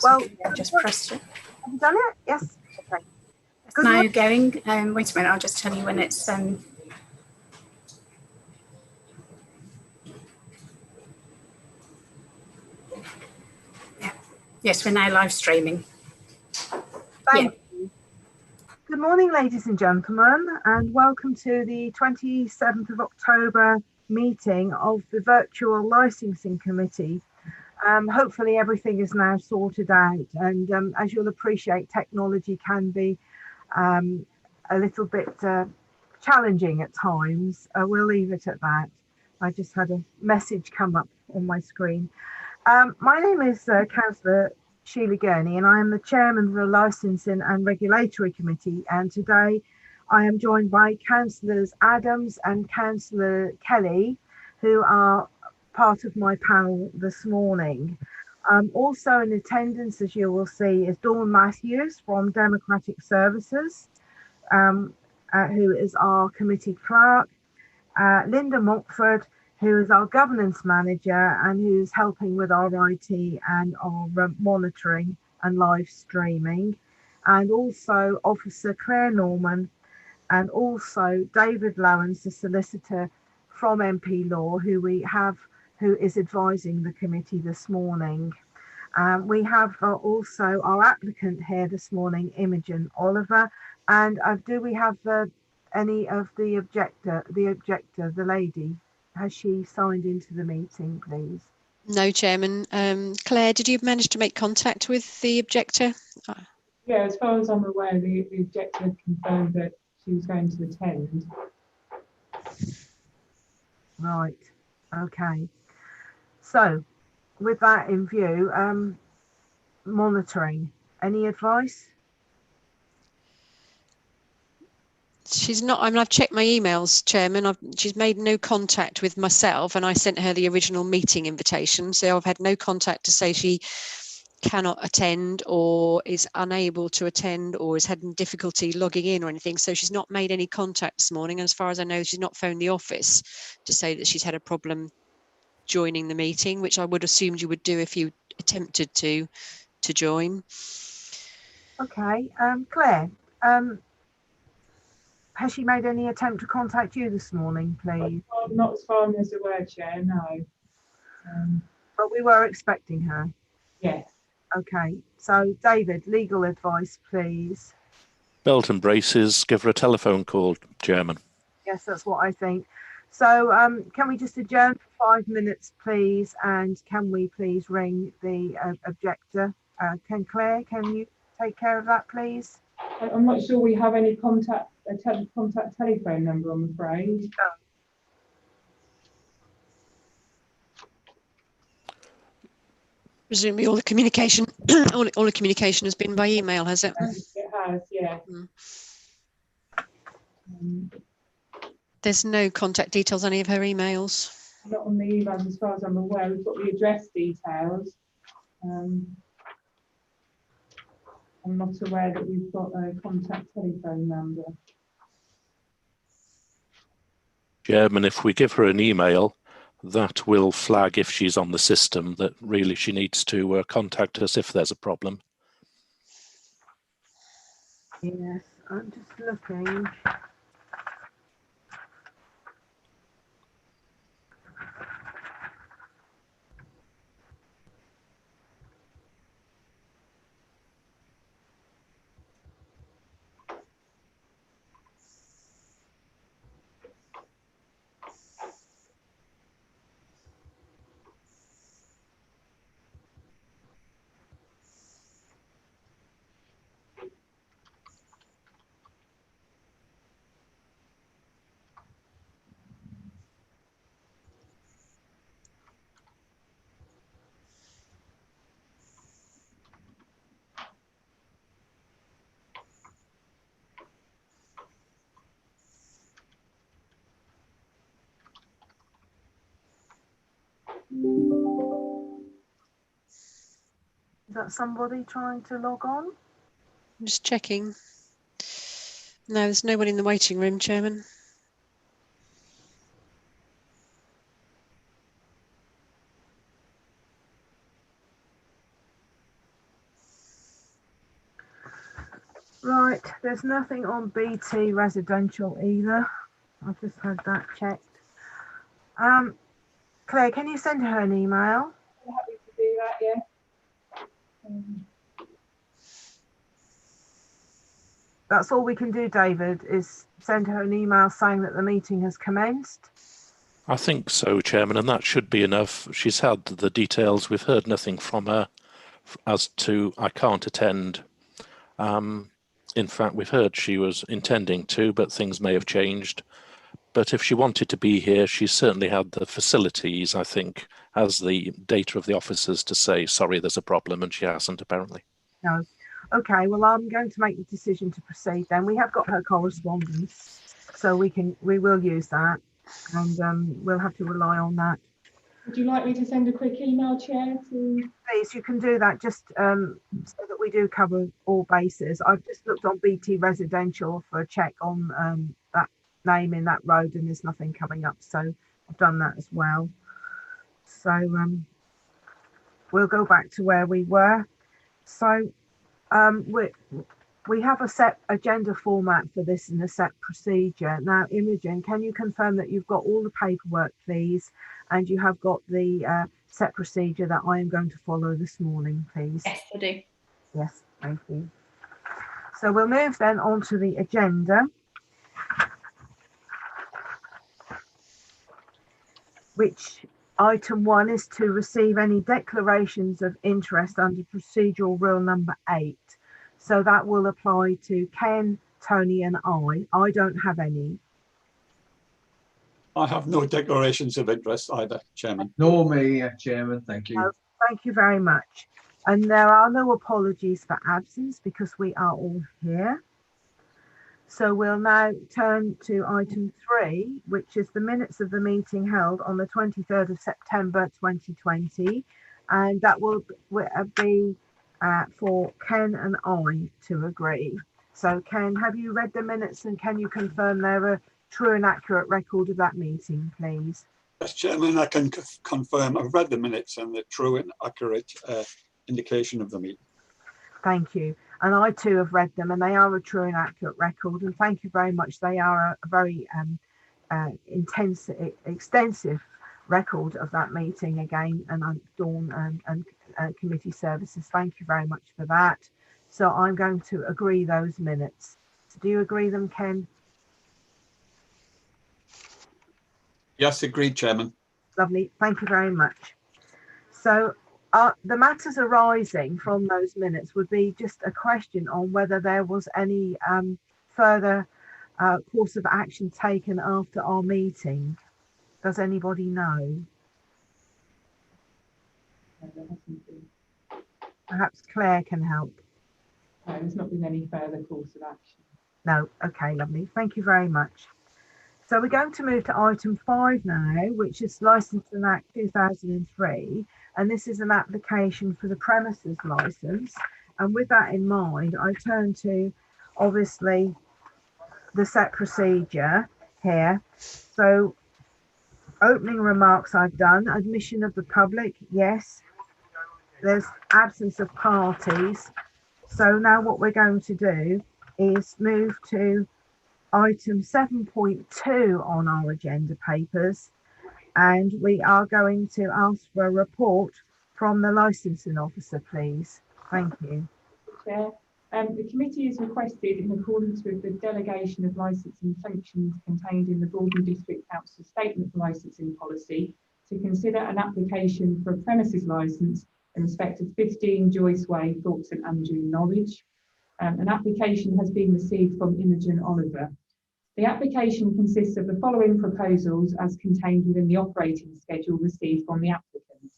Well, I've just pressed it. Have you done it? Yes. Okay. It's now going. Wait a minute, I'll just tell you when it's. Yeah. Yes, we're now live streaming. Thank you. Good morning, ladies and gentlemen, and welcome to the 27th of October meeting of the Virtual Licensing Committee. Hopefully everything is now sorted out, and as you'll appreciate, technology can be a little bit challenging at times. We'll leave it at that. I just had a message come up on my screen. My name is Councillor Sheila Gurney, and I am the Chairman of the Licensing and Regulatory Committee, and today I am joined by Councillors Adams and Councillor Kelly, who are part of my panel this morning. Also in attendance, as you will see, is Dawn Matthews from Democratic Services, who is our committee clerk, Linda Montford, who is our governance manager and who's helping with our IT and our monitoring and live streaming, and also Officer Claire Norman, and also David Lowens, the solicitor from MP Law, who is advising the committee this morning. We have also our applicant here this morning, Imogen Oliver, and do we have any of the objector, the lady? Has she signed into the meeting, please? No, Chairman. Claire, did you manage to make contact with the objector? Yeah, as far as I'm aware, the objector confirmed that she was going to attend. Right, okay. So, with that in view, monitoring, any advice? She's not. I mean, I've checked my emails, Chairman. She's made no contact with myself, and I sent her the original meeting invitation. So I've had no contact to say she cannot attend or is unable to attend or is having difficulty logging in or anything. So she's not made any contact this morning. As far as I know, she's not phoned the office to say that she's had a problem joining the meeting, which I would assume you would do if you attempted to join. Okay, Claire, has she made any attempt to contact you this morning, please? Not as far as aware, Chair, no. But we were expecting her. Yes. Okay, so David, legal advice, please. Belt and braces, give her a telephone call, Chairman. Yes, that's what I think. So can we just adjourn for 5 minutes, please? And can we please ring the objector? Claire, can you take care of that, please? I'm not sure we have any contact telephone number, I'm afraid. No. Presumably all the communication all the communication has been by email, has it? It has, yeah. There's no contact details on any of her emails. Not on the emails as far as I'm aware. We've got the address details. I'm not aware that we've got a contact telephone number. Chairman, if we give her an email, that will flag if she's on the system that really she needs to contact us if there's a problem. Yes, I'm just looking. Is that somebody trying to log on? I'm just checking. No, there's no one in the waiting room, Chairman. Right, there's nothing on BT residential either. I've just had that checked. Claire, can you send her an email? I'm happy to do that, yeah. That's all we can do, David, is send her an email saying that the meeting has commenced. I think so, Chairman, and that should be enough. She's had the details. We've heard nothing from her as to I can't attend. In fact, we've heard she was intending to, but things may have changed. But if she wanted to be here, she certainly had the facilities, I think, as the data of the officers to say, sorry, there's a problem, and she hasn't apparently. No. Okay, well, I'm going to make the decision to proceed then. We have got her correspondence, so we will use that, and we'll have to rely on that. Would you like me to send a quick email, Chair, to... Please, you can do that just so that we do cover all bases. I've just looked on BT residential for a check on that name in that road, and there's nothing coming up, so I've done that as well. So we'll go back to where we were. So we have a set agenda format for this and a set procedure. Now, Imogen, can you confirm that you've got all the paperwork, please, and you have got the set procedure that I am going to follow this morning, please? Yes, I do. Yes, thank you. So we'll move then on to the agenda, which item 1 is to receive any declarations of interest under procedural rule number 8. So that will apply to Ken, Tony and I don't have any. I have no declarations of interest either, Chairman. Nor me, Chairman, thank you. No, thank you very much. And there are no apologies for absence because we are all here. So we'll now turn to item 3, which is the minutes of the meeting held on the 23rd of September 2020. And that will be for Ken and I to agree. So Ken, have you read the minutes and can you confirm they're a true and accurate record of that meeting, please? Yes, Chairman, I can confirm I've read the minutes and the true and accurate indication of the meeting. Thank you. And I too have read them and they are a true and accurate record. And thank you very much. They are a very extensive record of that meeting again. And Dawn and committee services, thank you very much for that. So I'm going to agree those minutes. Do you agree them, Ken? Yes, agreed, Chairman. Lovely. Thank you very much. So the matters arising from those minutes would be just a question on whether there was any further course of action taken after our meeting. Does anybody know? Perhaps Claire can help. No, there's not been any further course of action. No. Okay, lovely. Thank you very much. So we're going to move to item 5 now, which is Licence and Act 2003. And this is an application for the premises licence. And with that in mind, I turn to, obviously, the set procedure here. So opening remarks I've done. Admission of the public, yes. There's absence of parties. So now what we're going to do is move to item 7.2 on our agenda papers, and we are going to ask for a report from the licensing officer, please. Thank you. Chair, the committee is requested, in accordance with the delegation of licensing functions contained in the Broadland District Council Statement of Licensing Policy, to consider an application for a premises licence in respect of 15 Joyce Way, Thorpe St Andrew, Norwich. An application has been received from Imogen Oliver. The application consists of the following proposals as contained within the operating schedule received from the applicant.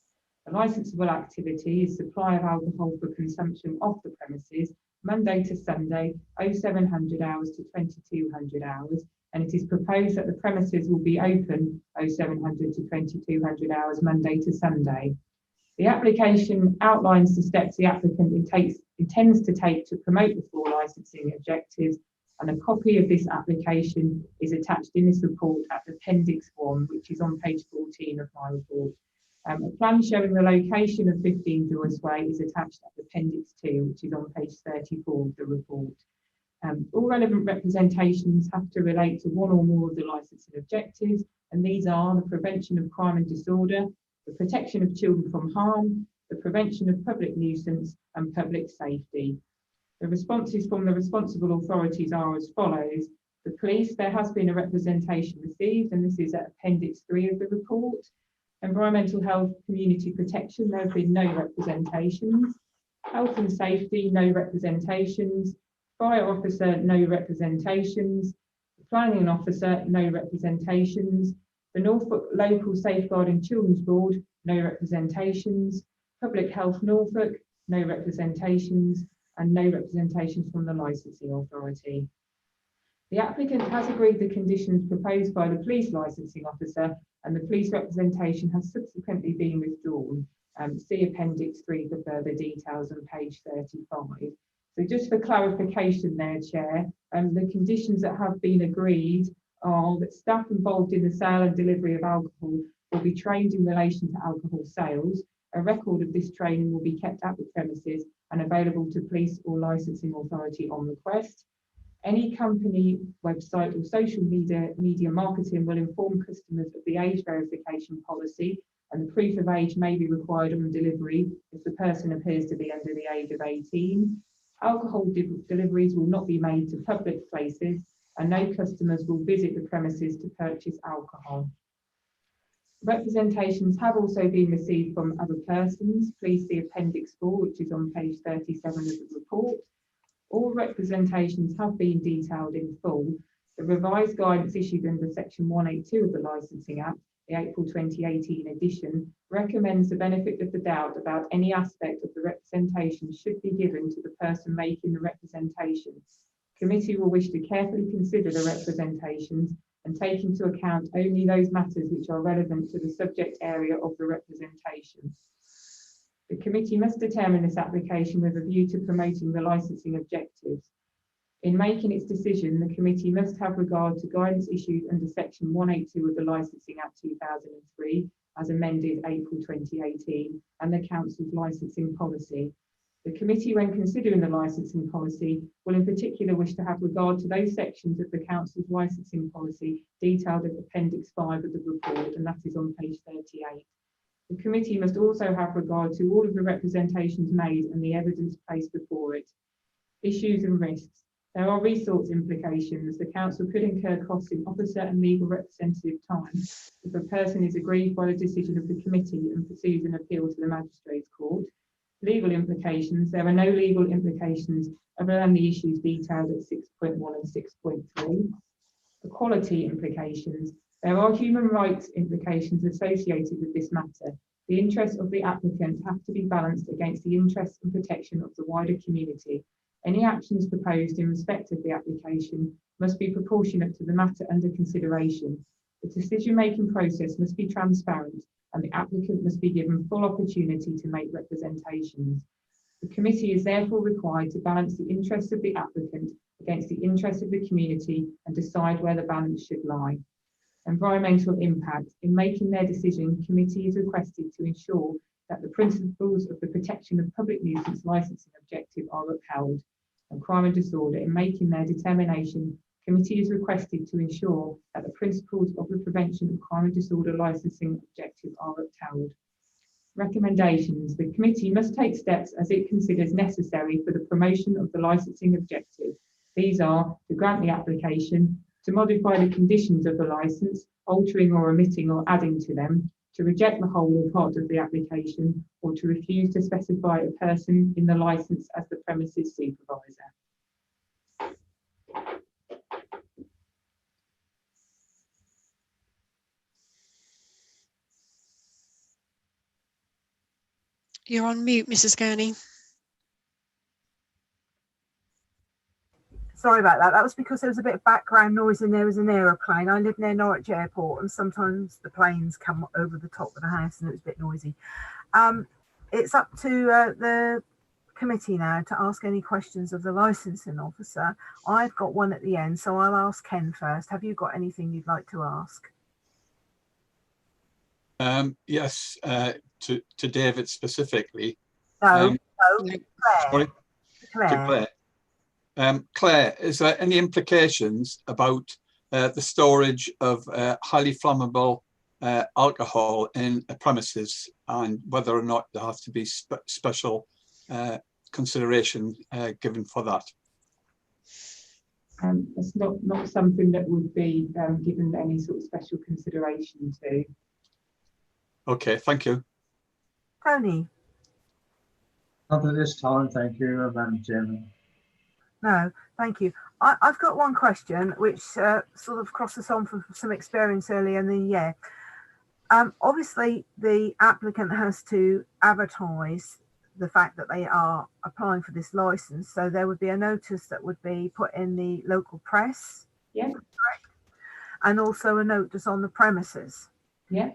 The licensable activity is supply of alcohol for consumption off the premises, Monday to Sunday, 0700 hours to 2200 hours, and it is proposed that the premises will be open 0700 to 2200 hours, Monday to Sunday. The application outlines the steps the applicant intends to take to promote the floor licensing objectives, and a copy of this application is attached in this report at Appendix 1, which is on page 14 of my report. A plan showing the location of 15 Joyce Way is attached at Appendix 2, which is on page 34 of the report. All relevant representations have to relate to one or more of the licensing objectives, and these are the prevention of crime and disorder, the protection of children from harm, the prevention of public nuisance and public safety. The responses from the responsible authorities are as follows. The police, there has been a representation received, and this is at Appendix 3 of the report. Environmental health, community protection, there have been no representations. Health and safety, no representations. Fire officer, no representations. The planning officer, no representations. The Norfolk Local Safeguarding Children's Board, no representations. Public Health Norfolk, no representations, and no representations from the licensing authority. The applicant has agreed the conditions proposed by the police licensing officer, and the police representation has subsequently been withdrawn. See Appendix 3 for further details on page 35. So just for clarification there, Chair, the conditions that have been agreed are that staff involved in the sale and delivery of alcohol will be trained in relation to alcohol sales. A record of this training will be kept at the premises and available to police or licensing authority on request. Any company, website or social media marketing will inform customers of the age verification policy, and the proof of age may be required on delivery if the person appears to be under the age of 18. Alcohol deliveries will not be made to public places, and no customers will visit the premises to purchase alcohol. Representations have also been received from other persons. Please see Appendix 4, which is on page 37 of the report. All representations have been detailed in full. The revised guidance issued under Section 182 of the Licensing Act, the April 2018 edition, recommends the benefit of the doubt about any aspect of the representation should be given to the person making the representation. Committee will wish to carefully consider the representations and take into account only those matters which are relevant to the subject area of the representation. The committee must determine this application with a view to promoting the licensing objectives. In making its decision, the committee must have regard to guidance issued under Section 182 of the Licensing Act 2003, as amended April 2018, and the Council's licensing policy. The committee, when considering the licensing policy, will in particular wish to have regard to those sections of the Council's licensing policy detailed in Appendix 5 of the report, and that is on page 38. The committee must also have regard to all of the representations made and the evidence placed before it. Issues and risks. There are resource implications. The Council could incur costs in officer and legal representative time if a person is aggrieved by the decision of the committee and pursues an appeal to the Magistrates' Court. Legal implications. There are no legal implications other than the issues detailed at 6.1 and 6.3. Equality implications. There are human rights implications associated with this matter. The interests of the applicant have to be balanced against the interests and protection of the wider community. Any actions proposed in respect of the application must be proportionate to the matter under consideration. The decision-making process must be transparent, and the applicant must be given full opportunity to make representations. The committee is therefore required to balance the interests of the applicant against the interests of the community and decide where the balance should lie. Environmental impact. In making their decision, committee is requested to ensure that the principles of the protection of public nuisance licensing objective are upheld. And crime and disorder. In making their determination, committee is requested to ensure that the principles of the prevention of crime and disorder licensing objective are upheld. Recommendations. The committee must take steps as it considers necessary for the promotion of the licensing objective. These are to grant the application, to modify the conditions of the licence, altering or omitting or adding to them, to reject the whole or part of the application, or to refuse to specify a person in the licence as the premises supervisor. You're on mute, Mrs. Gurney. Sorry about that. That was because there was a bit of background noise and there was an aeroplane. I live near Norwich Airport and sometimes the planes come over the top of the house and it was a bit noisy. It's up to the committee now to ask any questions of the licensing officer. I've got one at the end, so I'll ask Ken first. Have you got anything you'd like to ask? Yes, to David specifically. No, Sorry, Claire. to Claire. Claire, is there any implications about the storage of highly flammable alcohol in a premises, and whether or not there has to be special consideration given for that? It's not something that would be given any sort of special consideration to. Okay, thank you. Tony? Not at this time, thank you, Madam Chairman. No, thank you. I've got one question which sort of crosses on from some experience earlier in the year. Obviously, the applicant has to advertise the fact that they are applying for this license, so there would be a notice that would be put in the local press. Yeah. Correct? And also a notice on the premises. Yeah.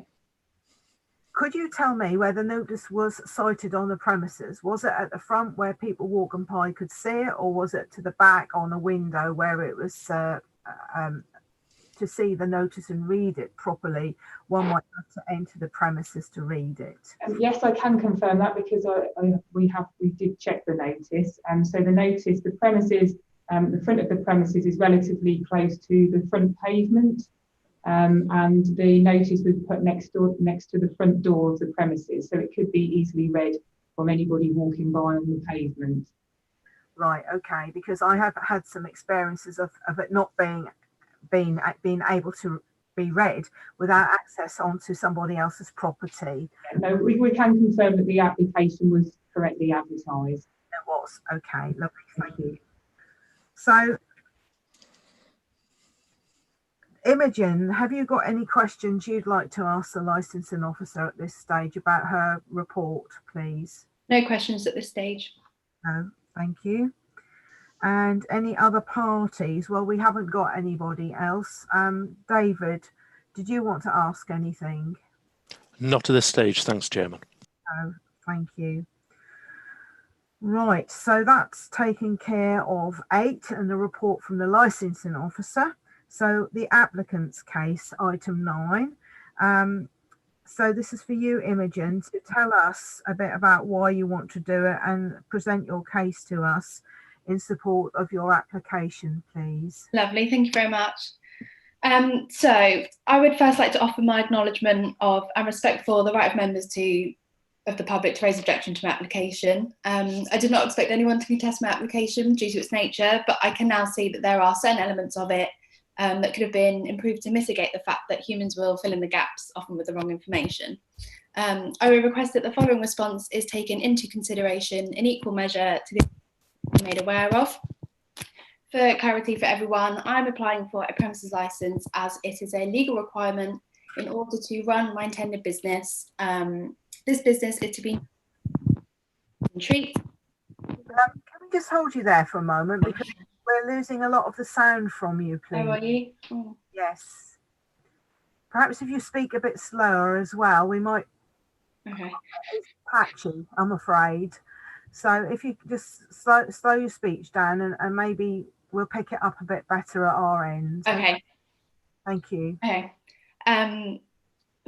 Could you tell me where the notice was cited on the premises? Was it at the front where people walking by could see it, or was it to the back on a window where it was to see the notice and read it properly? One might have to enter the premises to read it. Yes, I can confirm that, because we did check the notice. So the notice, the premises, the front of the premises is relatively close to the front pavement. And the notice was put next to the front door of the premises, so it could be easily read from anybody walking by on the pavement. Right, okay, because I have had some experiences of it not being able to be read without access onto somebody else's property. No, we can confirm that the application was correctly advertised. It was, okay, lovely, thank you. So, Imogen, have you got any questions you'd like to ask the licensing officer at this stage about her report, please? No questions at this stage. No, thank you. And any other parties? Well, we haven't got anybody else. David, did you want to ask anything? Not at this stage, thanks, Chairman. No, thank you. Right, so that's taking care of 8 and the report from the licensing officer. So the applicant's case, item 9. So this is for you, Imogen, to tell us a bit about why you want to do it and present your case to us in support of your application, please. Lovely, thank you very much. So I would first like to offer my acknowledgement of and respect for the right of members of the public to raise objection to my application. I did not expect anyone to contest my application due to its nature, but I can now see that there are certain elements of it that could have been improved to mitigate the fact that humans will fill in the gaps, often with the wrong information. I would request that the following response is taken into consideration in equal measure to be made aware of. For clarity for everyone, I'm applying for a premises license as it is a legal requirement in order to run my intended business. This business is to be treat. Can we just hold you there for a moment, because we're losing a lot of the sound from you, please. How are you? Oh. Yes. Perhaps if you speak a bit slower as well, we might. Okay. It's patchy, I'm afraid. So if you just slow your speech down, and maybe we'll pick it up a bit better at our end. Okay. Thank you. Okay.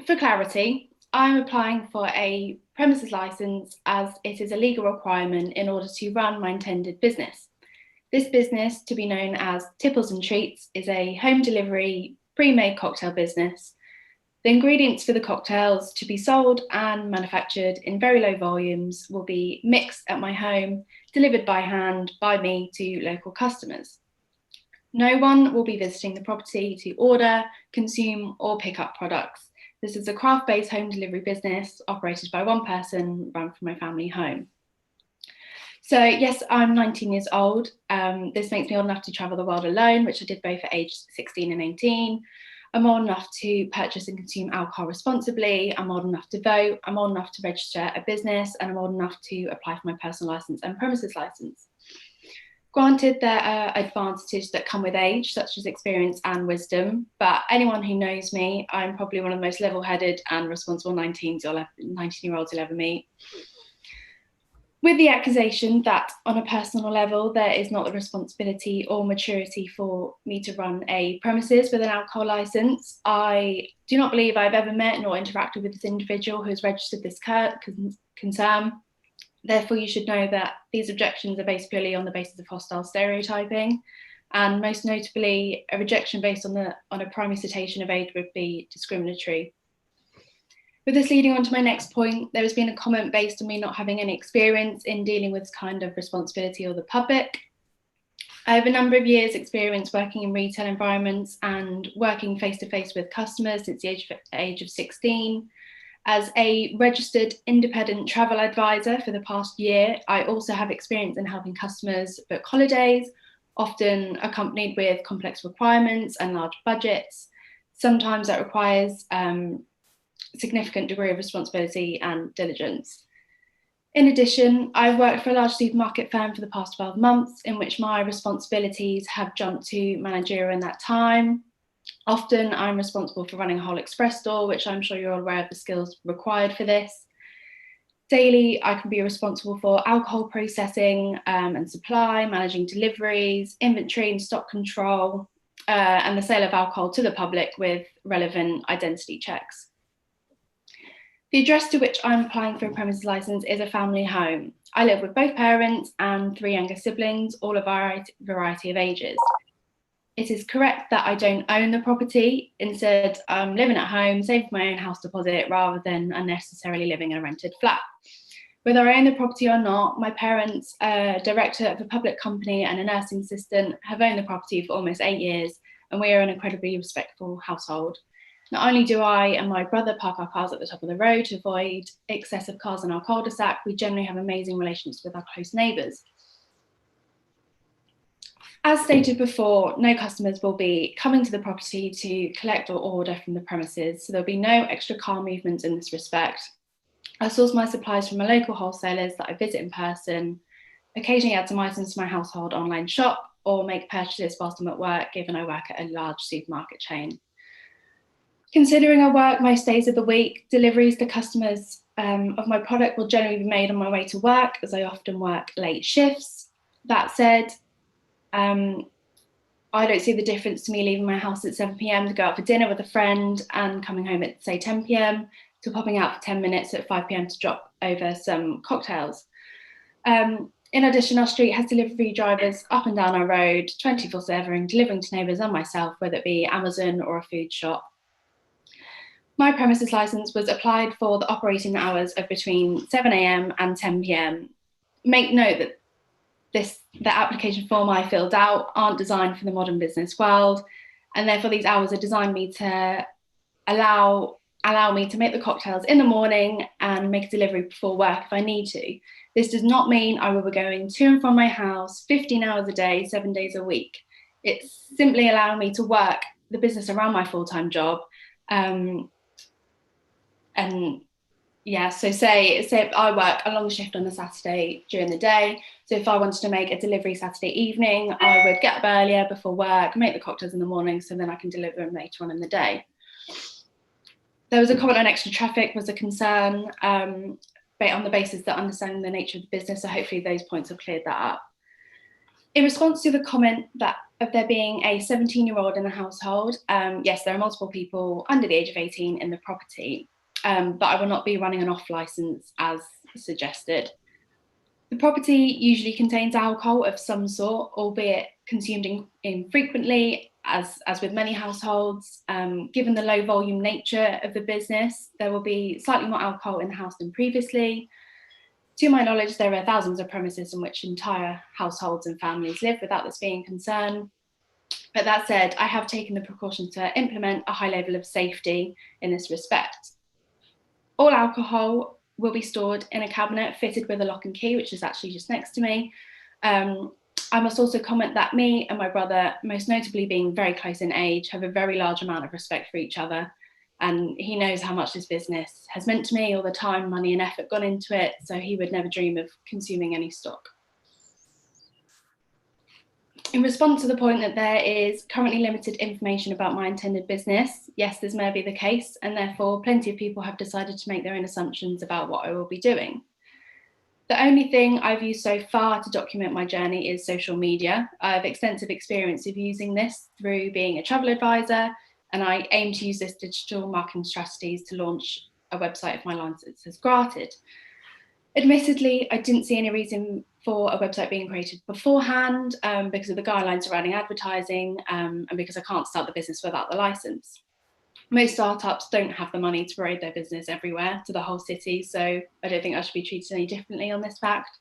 For clarity, I'm applying for a premises license as it is a legal requirement in order to run my intended business. This business, to be known as Tipples and Treats, is a home delivery pre-made cocktail business. The ingredients for the cocktails to be sold and manufactured in very low volumes will be mixed at my home, delivered by hand by me to local customers. No one will be visiting the property to order, consume, or pick up products. This is a craft-based home delivery business operated by one person, run from my family home. So yes, I'm 19 years old. This makes me old enough to travel the world alone, which I did both at age 16 and 18. I'm old enough to purchase and consume alcohol responsibly. I'm old enough to vote. I'm old enough to register a business, and I'm old enough to apply for my personal license and premises license. Granted, there are advantages that come with age, such as experience and wisdom, but anyone who knows me, I'm probably one of the most level-headed and responsible 19-year-olds you'll ever meet. With the accusation that on a personal level, there is not the responsibility or maturity for me to run a premises with an alcohol license, I do not believe I've ever met nor interacted with this individual who has registered this concern. Therefore, you should know that these objections are based purely on the basis of hostile stereotyping, and most notably, a rejection based on a primary citation of age would be discriminatory. With this leading on to my next point, there has been a comment based on me not having any experience in dealing with this kind of responsibility of the public. I have a number of years experience working in retail environments and working face-to-face with customers since the age of 16. As a registered independent travel advisor for the past year, I also have experience in helping customers book holidays, often accompanied with complex requirements and large budgets. Sometimes that requires significant degree of responsibility and diligence. In addition, I've worked for a large supermarket firm for the past 12 months, in which my responsibilities have jumped to managerial in that time. Often I'm responsible for running a whole express store, which I'm sure you're all aware of the skills required for this. Daily, I can be responsible for alcohol processing and supply, managing deliveries, inventory and stock control, and the sale of alcohol to the public with relevant identity checks. The address to which I'm applying for a premises license is a family home. I live with both parents and 3 younger siblings, all a variety of ages. It is correct that I don't own the property. Instead, I'm living at home, saving my own house deposit rather than unnecessarily living in a rented flat. Whether I own the property or not, my parents, a director of a public company and a nursing assistant, have owned the property for almost 8 years, and we are an incredibly respectful household. Not only do I and my brother park our cars at the top of the road to avoid excessive cars in our cul-de-sac, we generally have amazing relations with our close neighbours. As stated before, no customers will be coming to the property to collect or order from the premises, so there'll be no extra car movements in this respect. I source my supplies from my local wholesalers that I visit in person, occasionally add some items to my household online shop, or make purchases whilst I'm at work, given I work at a large supermarket chain. Considering I work most days of the week, deliveries to customers of my product will generally be made on my way to work, as I often work late shifts. That said, I don't see the difference to me leaving my house at 7 p.m. to go out for dinner with a friend and coming home at, say, 10 p.m. to popping out for 10 minutes at 5 p.m. to drop over some cocktails. In addition, our street has delivery drivers up and down our road 24/7, delivering to neighbours and myself, whether it be Amazon or a food shop. My premises license was applied for the operating hours of between 7 a.m. and 10 p.m. Make note that the application form I filled out aren't designed for the modern business world, and therefore these hours are designed to allow me to make the cocktails in the morning and make a delivery before work if I need to. This does not mean I will be going to and from my house 15 hours a day, 7 days a week. It's simply allowing me to work the business around my full-time job. And yeah, so say I work a long shift on a Saturday during the day. So if I wanted to make a delivery Saturday evening, I would get up earlier before work, make the cocktails in the morning, so then I can deliver them later on in the day. There was a comment on extra traffic was a concern, but on the basis that understanding the nature of the business, so hopefully those points have cleared that up. In response to the comment that of there being a 17-year-old in the household, yes, there are multiple people under the age of 18 in the property. But I will not be running an off licence as suggested. The property usually contains alcohol of some sort, albeit consumed infrequently, as with many households. Given the low volume nature of the business, there will be slightly more alcohol in the house than previously. To my knowledge, there are thousands of premises in which entire households and families live without this being a concern. But that said, I have taken the precaution to implement a high level of safety in this respect. All alcohol will be stored in a cabinet fitted with a lock and key, which is actually just next to me. I must also comment that me and my brother, most notably being very close in age, have a very large amount of respect for each other. And he knows how much this business has meant to me, all the time, money and effort gone into it. So he would never dream of consuming any stock. In response to the point that there is currently limited information about my intended business, yes, this may be the case, and therefore plenty of people have decided to make their own assumptions about what I will be doing. The only thing I've used so far to document my journey is social media. I have extensive experience of using this through being a travel advisor, and I aim to use this digital marketing strategies to launch a website if my license is granted. Admittedly, I didn't see any reason for a website being created beforehand because of the guidelines surrounding advertising and because I can't start the business without the license. Most startups don't have the money to parade their business everywhere to the whole city, so I don't think I should be treated any differently on this fact.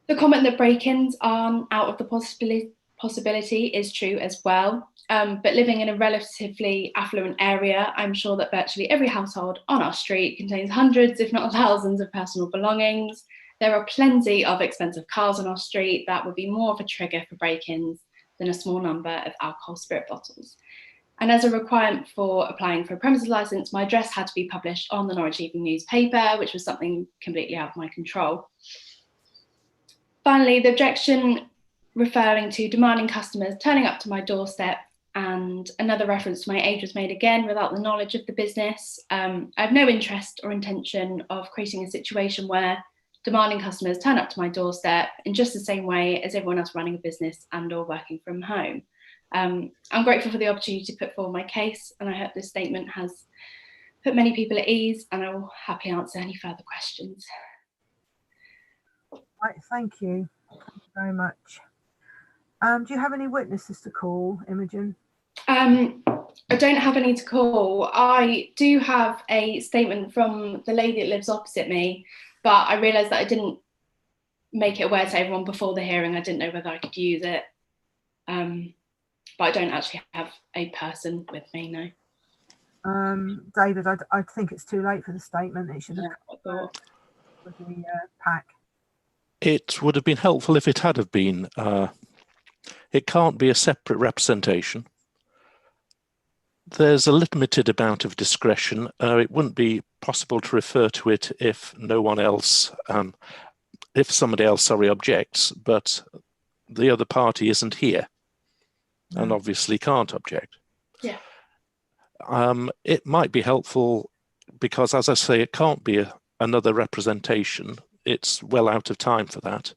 The comment that break-ins aren't out of the possibility is true as well, but living in a relatively affluent area, I'm sure that virtually every household on our street contains hundreds, if not thousands, of personal belongings. There are plenty of expensive cars on our street that would be more of a trigger for break-ins than a small number of alcohol spirit bottles. And as a requirement for applying for a premises license, my address had to be published on the Norwich Evening newspaper, which was something completely out of my control. Finally, the objection referring to demanding customers turning up to my doorstep and another reference to my age was made again without the knowledge of the business. I have no interest or intention of creating a situation where demanding customers turn up to my doorstep in just the same way as everyone else running a business and or working from home. I'm grateful for the opportunity to put forward my case, and I hope this statement has put many people at ease, and I will happily answer any further questions. Right, thank you. Thank you very much. Do you have any witnesses to call, Imogen? I don't have any to call. I do have a statement from the lady that lives opposite me, but I realised that I didn't make it aware to everyone before the hearing. I didn't know whether I could use it. But I don't actually have a person with me, no. David, I think it's too late for the statement. It should have come with the pack. It would have been helpful if it had have been. It can't be a separate representation. There's a limited amount of discretion. It wouldn't be possible to refer to it if no one else, if somebody else, objects, but the other party isn't here and obviously can't object. Yeah. It might be helpful because, as I say, it can't be another representation. It's well out of time for that.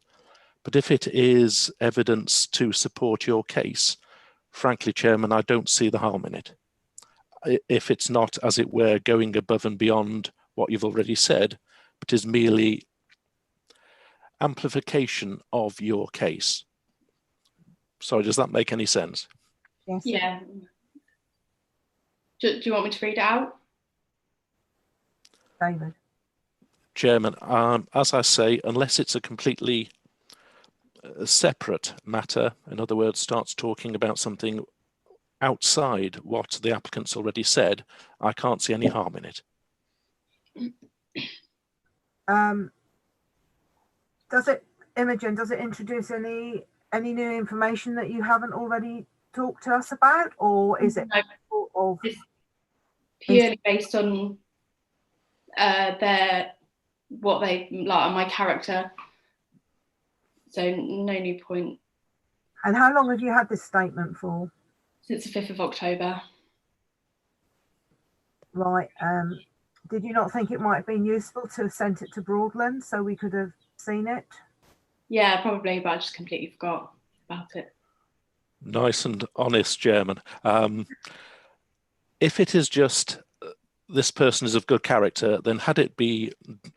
But if it is evidence to support your case, frankly, Chairman, I don't see the harm in it. If it's not, as it were, going above and beyond what you've already said, but is merely amplification of your case. Sorry, does that make any sense? Yes. Yeah. Do you want me to read it out? David. Chairman, as I say, unless it's a completely separate matter, in other words, starts talking about something outside what the applicant's already said, I can't see any harm in it. Does it, Imogen, does it introduce any new information that you haven't already talked to us about, or is it It's purely based on what they like, my character? So no new point. And how long have you had this statement for? Since the 5th of October. Right. Did you not think it might have been useful to have sent it to Broadland so we could have seen it? Yeah, probably, but I just completely forgot about it. Nice and honest, Chairman. If it is just this person is of good character, then had it be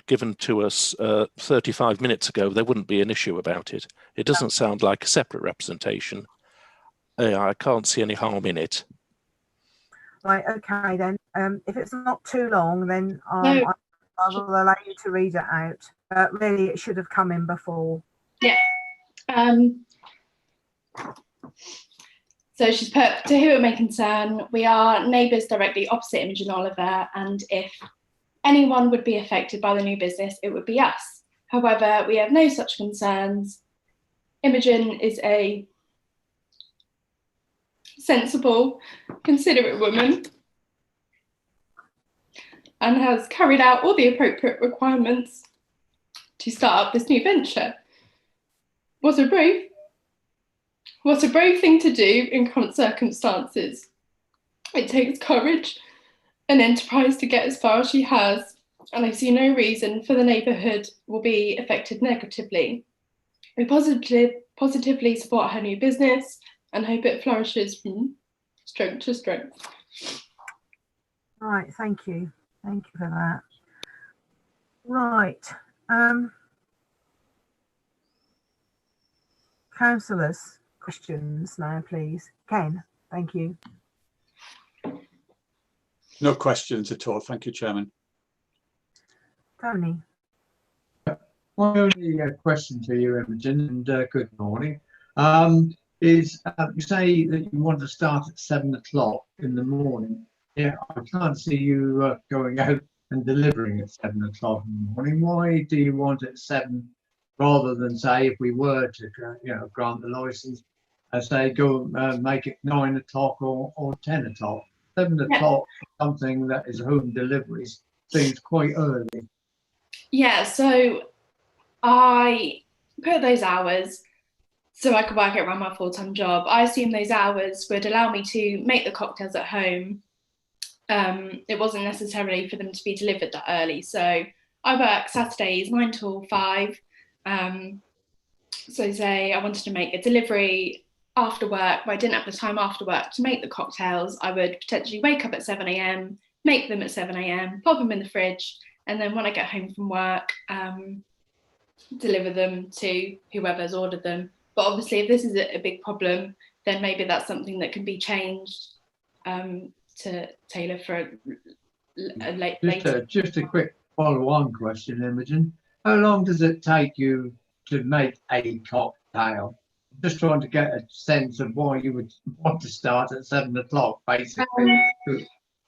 given to us 35 minutes ago, there wouldn't be an issue about it. It doesn't sound like a separate representation. I can't see any harm in it. Right, okay then. If it's not too long, then I will allow you to read it out. Really, it should have come in before. Yeah. So she's put, to whom it may concern, we are neighbours directly opposite Imogen Oliver, and if anyone would be affected by the new business, it would be us. However, we have no such concerns. Imogen is a sensible, considerate woman and has carried out all the appropriate requirements to start up this new venture. What a brave thing to do in current circumstances. It takes courage and enterprise to get as far as she has, and I see no reason for the neighbourhood will be affected negatively. We positively support her new business and hope it flourishes from strength to strength. Right, thank you. Thank you for that. Right. Councillors, questions now, please. Ken, thank you. No questions at all. Thank you, Chairman. Tony. My only question to you, Imogen, and good morning, is you say that you want to start at 7 o'clock in the morning. Yeah, I can't see you going out and delivering at 7 o'clock in the morning. Why do you want it 7 rather than, say, if we were to grant the license, say go make it 9 o'clock or 10 o'clock? 7 o'clock, something that is home deliveries, seems quite early. Yeah, so I put those hours so I could work it around my full-time job. I assume those hours would allow me to make the cocktails at home. It wasn't necessarily for them to be delivered that early. So I work Saturdays 9 till 5. So say I wanted to make a delivery after work, but I didn't have the time after work to make the cocktails, I would potentially wake up at 7 a.m, make them at 7 a.m, pop them in the fridge, and then when I get home from work, deliver them to whoever's ordered them. But obviously, if this is a big problem, then maybe that's something that can be changed to tailor for a later. Just a quick follow-on question, Imogen. How long does it take you to make a cocktail? Just trying to get a sense of why you would want to start at 7 o'clock, basically.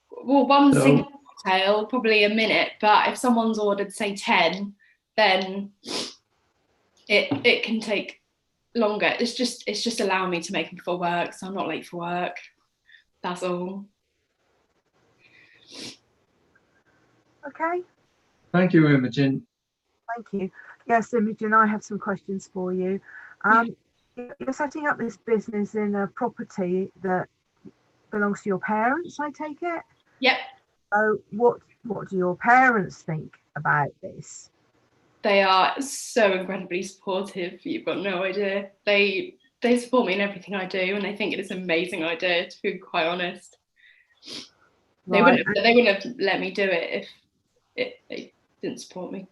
Well, one single cocktail, probably a minute, but if someone's ordered, say, 10, then it can take longer. It's just allowing me to make them for work, so I'm not late for work. That's all. Okay. Thank you, Imogen. Thank you. Yes, Imogen, I have some questions for you. You're setting up this business in a property that belongs to your parents, I take it? Yep. So what do your parents think about this? They are so incredibly supportive. You've got no idea. They support me in everything I do, and they think it is an amazing idea, to be quite honest. Right. They wouldn't have let me do it if they didn't support me.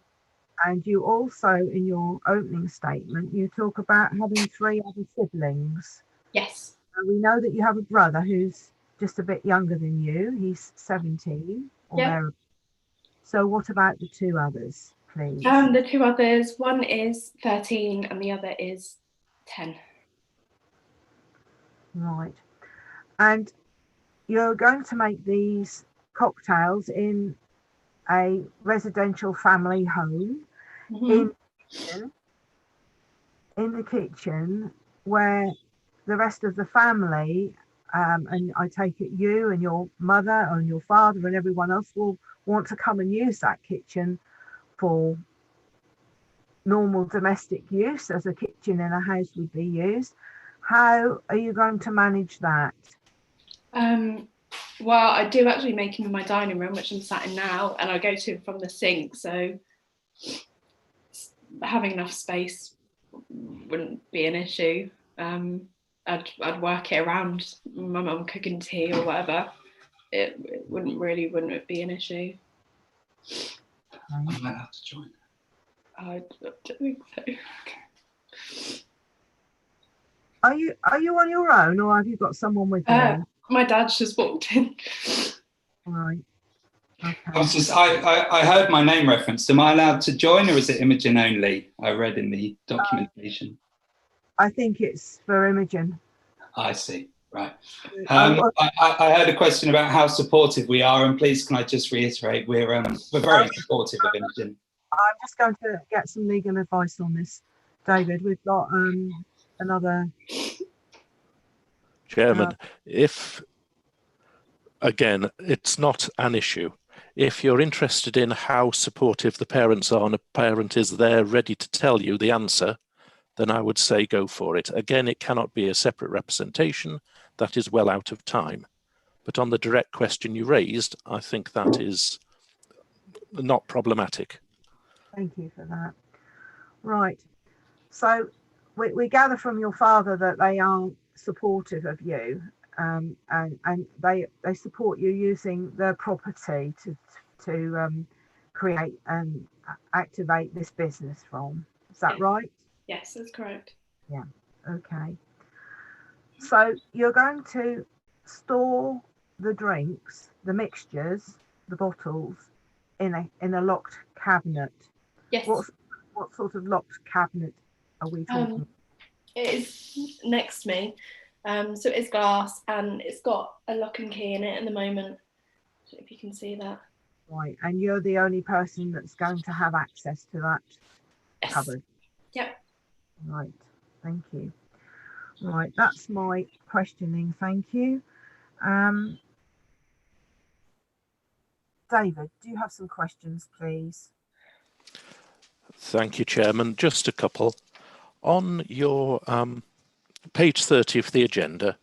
And you also, in your opening statement, you talk about having 3 other siblings. Yes. And we know that you have a brother who's just a bit younger than you. He's 17 or there. So what about the 2 others, please? The 2 others, one is 13 and the other is 10. Right. And you're going to make these cocktails in a residential family home. Mm-hmm. in the kitchen where the rest of the family, and I take it you and your mother and your father and everyone else will want to come and use that kitchen for normal domestic use, as a kitchen in a house would be used. How are you going to manage that? Well, I do actually make them in my dining room, which I'm sat in now, and I go to from the sink, so having enough space wouldn't be an issue. I'd work it around my mum cooking tea or whatever. It wouldn't be an issue. I might have to join. I don't think so. Are you on your own, or have you got someone with you? My dad's just walked in. Right. Okay. I heard my name referenced. Am I allowed to join, or is it Imogen only? I read in the documentation. I think it's for Imogen. I see. Right. I heard a question about how supportive we are, and please, can I just reiterate, we're very supportive of Imogen. I'm just going to get some legal advice on this, David. We've got another. Chairman, if again, it's not an issue. If you're interested in how supportive the parents are and a parent is there ready to tell you the answer, then I would say go for it. Again, it cannot be a separate representation. That is well out of time. But on the direct question you raised, I think that is not problematic. Thank you for that. Right. So we gather from your father that they are supportive of you, and they support you using their property to create activate this business from. Is that Yes. right? Yes, that's correct. Yeah. Okay. So you're going to store the drinks, the mixtures, the bottles in a locked cabinet. Yes. What sort of locked cabinet are we talking? It is next to me. So it's glass and it's got a lock and key in it at the moment. If you can see that. Right, and you're the only person that's going to have access to that Yes. cupboard. Yep. Right, thank you. Right, that's my questioning. Thank you. David, do you have some questions, please? Thank you, Chairman. Just a couple. On your page 30 of the agenda,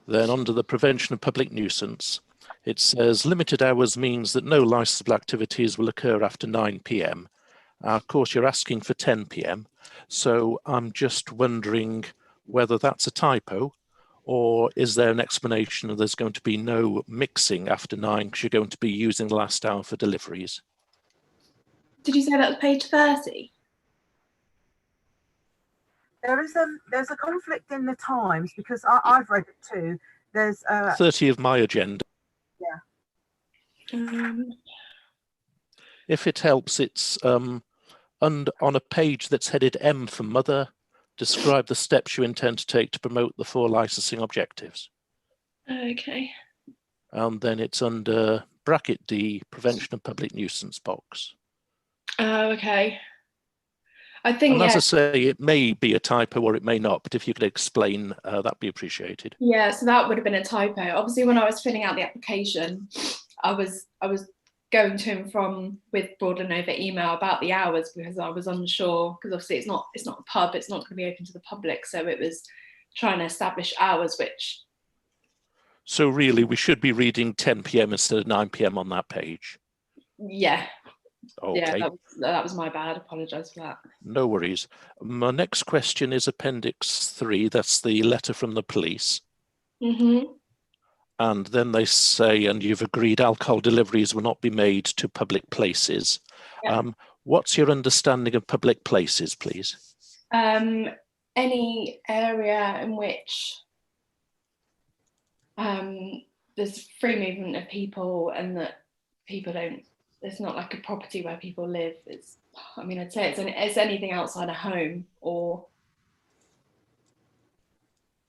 then under the prevention of public nuisance, it says limited hours means that no licensable activities will occur after 9 p.m. Of course, you're asking for 10 p.m. So I'm just wondering whether that's a typo, or is there an explanation of there's going to be no mixing after 9 because you're going to be using the last hour for deliveries? Did you say that was page 30? There's a conflict in the times because I've read it too. There's 30 of my agenda. Yeah. If it helps, it's on a page that's headed M for Mother. Describe the steps you intend to take to promote the 4 licensing objectives. Okay. And then it's under bracket D, prevention of public nuisance box. Oh, okay. I think, and as I say, it may be a typo or it may not, but if you could explain, that'd be appreciated. Yeah, so that would have been a typo. Obviously, when I was filling out the application, I was going to and from with Broadland over email about the hours because I was unsure, because obviously it's not a pub, it's not going to be open to the public, so it was trying to establish hours, which. So really, we should be reading 10 p.m. instead of 9 p.m. on that page. Yeah. Okay. Yeah, that was my bad. Apologise for that. No worries. My next question is Appendix 3. That's the letter from the police. Mm-hmm. And then they say, and you've agreed alcohol deliveries will not be made to public places. Yeah. What's your understanding of public places, please? Any area in which there's free movement of people and that people don't, it's not like a property where people live. It's, I mean, I'd say it's anything outside a home or,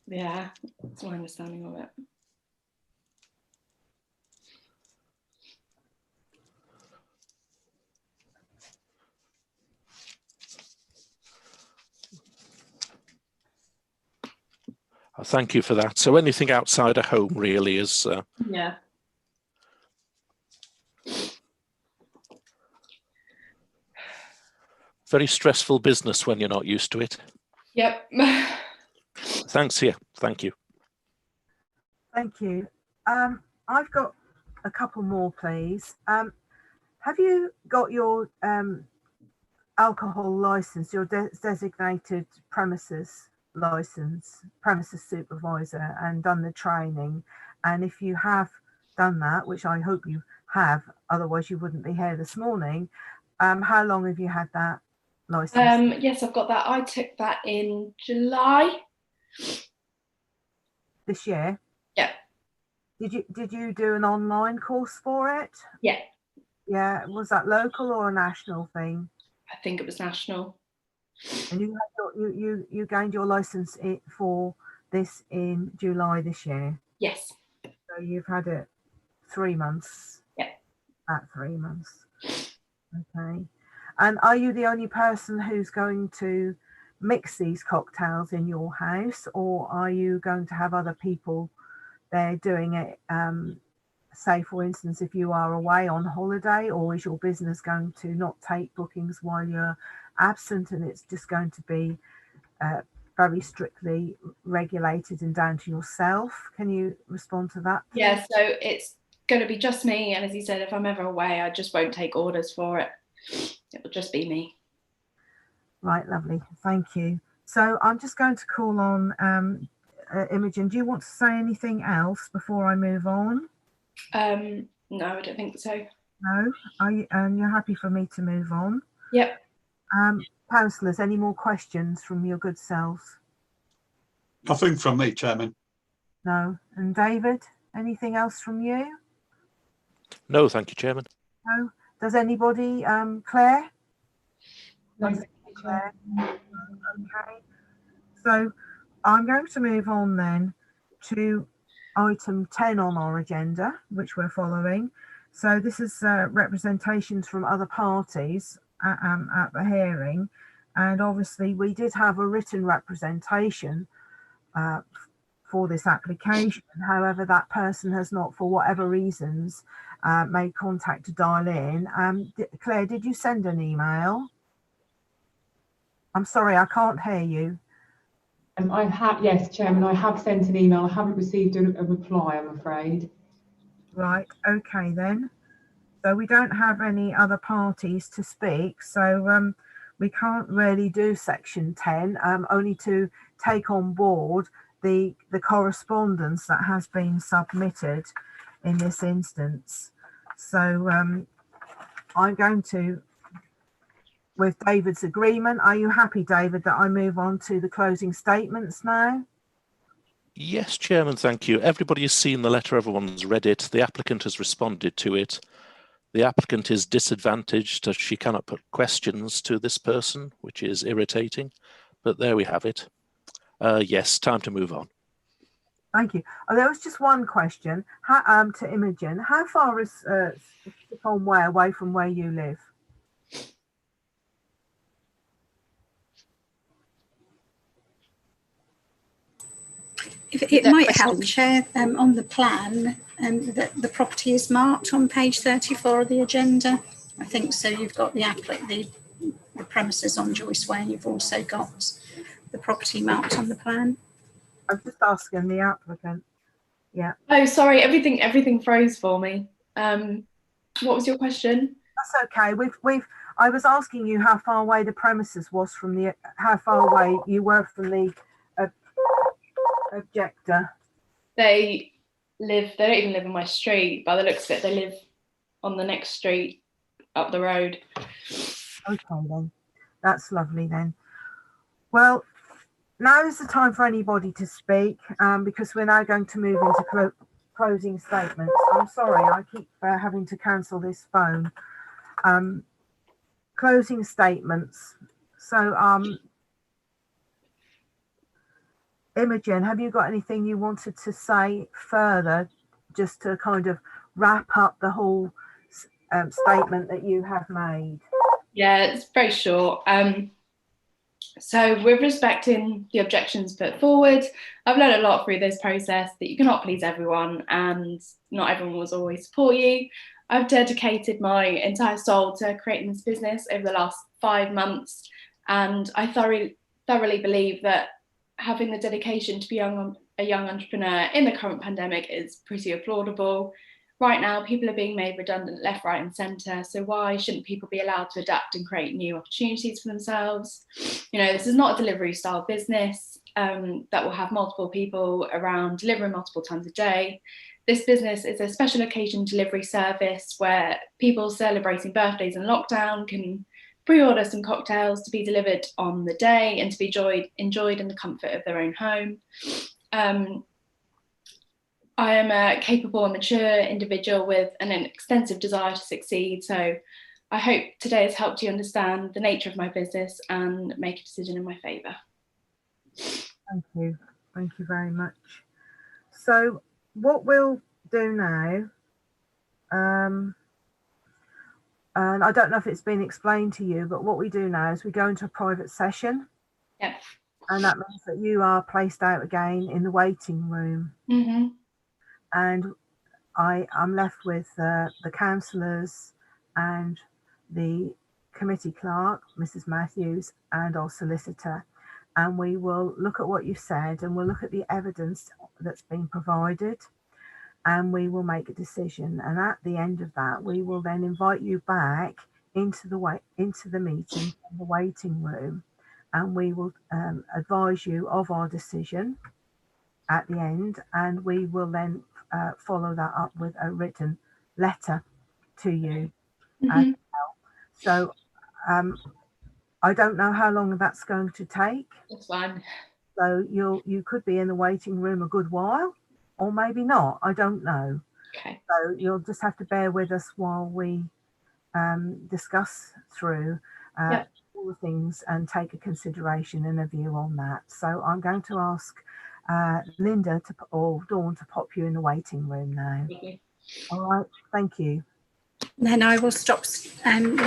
yeah, that's my understanding of it. Thank you for that. So anything outside a home really is... yeah. Very stressful business when you're not used to it. Yep. Thanks, yeah. Thank you. Thank you. I've got a couple more, please. Have you got your alcohol license, your designated premises license, premises supervisor, and done the training? And if you have done that, which I hope you have, otherwise you wouldn't be here this morning, how long have you had that license? Yes, I've got that. I took that in July this year. Yeah. Did you do an online course for it? Yeah. Yeah. Was that local or a national thing? I think it was national. And you gained your license for this in July this year? Yes. So you've had it 3 months? Yeah. At 3 months. Okay. And are you the only person who's going to mix these cocktails in your house, or are you going to have other people there doing it? Say, for instance, if you are away on holiday, or is your business going to not take bookings while you're absent, and it's just going to be very strictly regulated and down to yourself? Can you respond to that, please? Yeah, so it's going to be just me, and as you said, if I'm ever away, I just won't take orders for it. It'll just be me. Right, lovely, thank you. So I'm just going to call on Imogen. Do you want to say anything else before I move on? No, I don't think so. No? Are you, you're happy for me to move on? Yep. Councillors, any more questions from your good selves? Nothing from me, Chairman. No. And David, anything else from you? No, thank you, Chairman. No. Does anybody, Claire? No, Claire. Okay. So I'm going to move on then to item 10 on our agenda, which we're following. So this is representations from other parties at the hearing. And obviously we did have a written representation for this application. However, that person has not, for whatever reasons, made contact to dial in. Claire, did you send an email? I'm sorry, I can't hear you. I have, yes, Chairman, I have sent an email. I haven't received a reply, I'm afraid. Right, okay then. So we don't have any other parties to speak, so we can't really do section 10, only to take on board the correspondence that has been submitted in this instance. So I'm going to, with David's agreement, are you happy, David, that I move on to the closing statements now? Yes, Chairman, thank you. Everybody has seen the letter, everyone's read it. The applicant has responded to it. The applicant is disadvantaged as she cannot put questions to this person, which is irritating, but there we have it. Yes, time to move on. Thank you. Oh, there was just one question to Imogen. How far is Sipon Way away from where you live? If it might help, Chair, on the plan, the property is marked on page 34 of the agenda. I think so. You've got the premises on Joyce Way, and you've also got the property marked on the plan. I'm just asking the applicant. Yeah. Oh, sorry, everything froze for me. What was your question? That's okay. I was asking you how far away the premises was from how far away you were from the objector. They don't even live in my street. By the looks of it, they live on the next street up the road. Okay then, that's lovely then. Well, now is the time for anybody to speak, because we're now going to move into closing statements. I'm sorry, I keep having to cancel this phone. Closing statements. So Imogen, have you got anything you wanted to say further, just to kind of wrap up the whole statement that you have made? Yeah, it's very short. So with respecting the objections put forward, I've learned a lot through this process that you cannot please everyone and not everyone will always support you. I've dedicated my entire soul to creating this business over the last 5 months, and I thoroughly believe that having the dedication to be a young entrepreneur in the current pandemic is pretty applaudable. Right now, people are being made redundant left, right and centre. So why shouldn't people be allowed to adapt and create new opportunities for themselves? You know, this is not a delivery style business that will have multiple people around delivering multiple times a day. This business is a special occasion delivery service where people celebrating birthdays in lockdown can pre-order some cocktails to be delivered on the day and to be enjoyed in the comfort of their own home. I am a capable and mature individual with an extensive desire to succeed. So I hope today has helped you understand the nature of my business and make a decision in my favour. Thank you. Thank you very much. So what we'll do now, and I don't know if it's been explained to you, but what we do now is we go into a private session. Yeah. And that means that you are placed out again in the waiting room. Mm-hmm. And I'm left with the councillors and the committee clerk, Mrs. Matthews, and our solicitor. And we will look at what you've said and we'll look at the evidence that's been provided and we will make a decision. And at the end of that, we will then invite you back into the meeting in the waiting room, and we will advise you of our decision at the end, and we will then follow that up with a written letter to you as well. So I don't know how long that's going to take. That's fine. So you could be in the waiting room a good while, or maybe not. I don't know. Okay. So you'll just have to bear with us while we discuss through all the things and take a consideration and a view on that. So I'm going to ask Linda or Dawn to pop you in the waiting room now. Okay. All right. Thank you. Then I will stop live